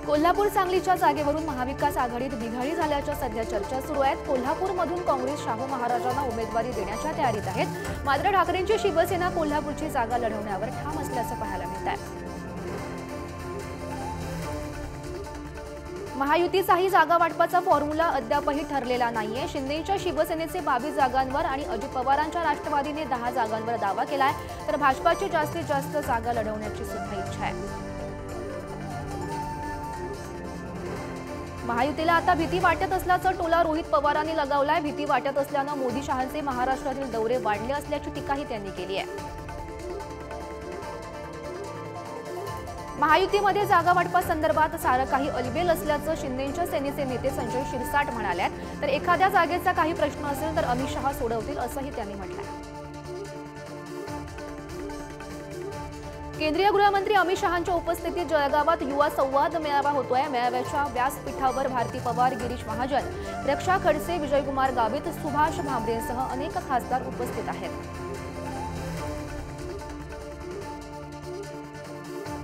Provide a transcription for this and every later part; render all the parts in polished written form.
कोल्हापूर सांगलीच्या जागेवरून महाविकास आघाडीत बिघाडी झाल्याच्या सध्या चर्चा सुरू आहेत। कोल्हापूरमधून काँग्रेस शाहू महाराजांना उमेदवारी देण्याच्या तयारीत आहेत। मात्र ठाकरेंची शिवसेना कोल्हापूरची जागा लढवण्यावर ठाम असल्याचं पाहायला मिळत आहे। महायुतीचाही जागा वाटपाचा फॉर्म्युला अद्यापही ठरलेला नाहीये। शिंदेच्या शिवसेनेचे 22 जागांवर आणि अजित पवारांच्या राष्ट्रवादीने 10 जागांवर दावा केलाय, तर भाजपाची जास्तीत जास्त जागा लढवण्याची सुद्धा इच्छा आहे। महायुतीला आता भीती वाटत असल्याचा टोला रोहित पवारांनी लगावलाय। भीती वाटत असल्यानं मोदी शहांचे महाराष्ट्रातील दौरे वाढले असल्याची टीकाही त्यांनी केली आहे। महायुतीमध्ये जागा वाटपासंदर्भात सारं काही अलबेल असल्याचं शिंदेच्या सेनेचे नेते संजय शिरसाट म्हणाले, तर एखाद्या जागेचा काही प्रश्न असेल तर अमित शहा सोडवतील असंही त्यांनी म्हटलंय। केंद्रीय गृहमंत्री अमित शहांच्या उपस्थितीत जळगावात युवा संवाद मेळावा होतोय। मेळाव्याच्या व्यासपीठावर भारती पवार, गिरीश महाजन, रक्षा खडसे, विजयकुमार गावित, सुभाष भामरेंसह अनेक खासदार उपस्थित आहेत।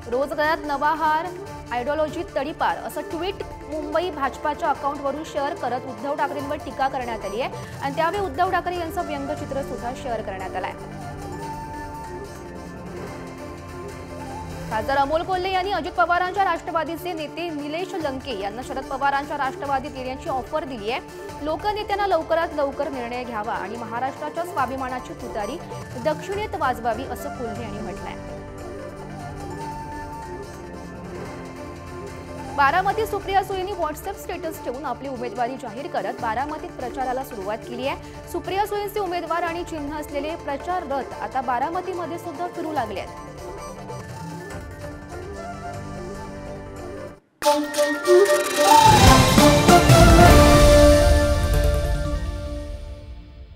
रोजगारात नवा हार, आयडिओलॉजीत तडीपार असं ट्विट मुंबई भाजपाच्या अकाउंटवरून शेअर करत उद्धव ठाकरेंवर टीका करण्यात आली आहे आणि त्यावेळी उद्धव ठाकरे यांचं व्यंगचित्र सुद्धा शेअर करण्यात आलंय। खासदार अमोल कोल्हे यांनी अजित पवारांच्या राष्ट्रवादीचे नेते निलेश लंके यांना शरद पवारांच्या राष्ट्रवादीत येण्याची ऑफर दिली आहे। लोकनेत्यांना लवकरात लवकर निर्णय घ्यावा आणि महाराष्ट्राच्या स्वाभिमानाची तुतारी दक्षिणेत वाजवावी असं कोल्हे यांनी म्हटलंय। बारामती सुप्रिया सुळेंनी व्हॉट्सअप स्टेटस ठेवून आपली उमेदवारी जाहीर करत बारामतीत प्रचाराला सुरुवात केली आहे। सुप्रिया सुळेंचे उमेदवार आणि चिन्ह असलेले प्रचार रथ आता बारामतीमध्ये सुद्धा फिरू लागले आहेत।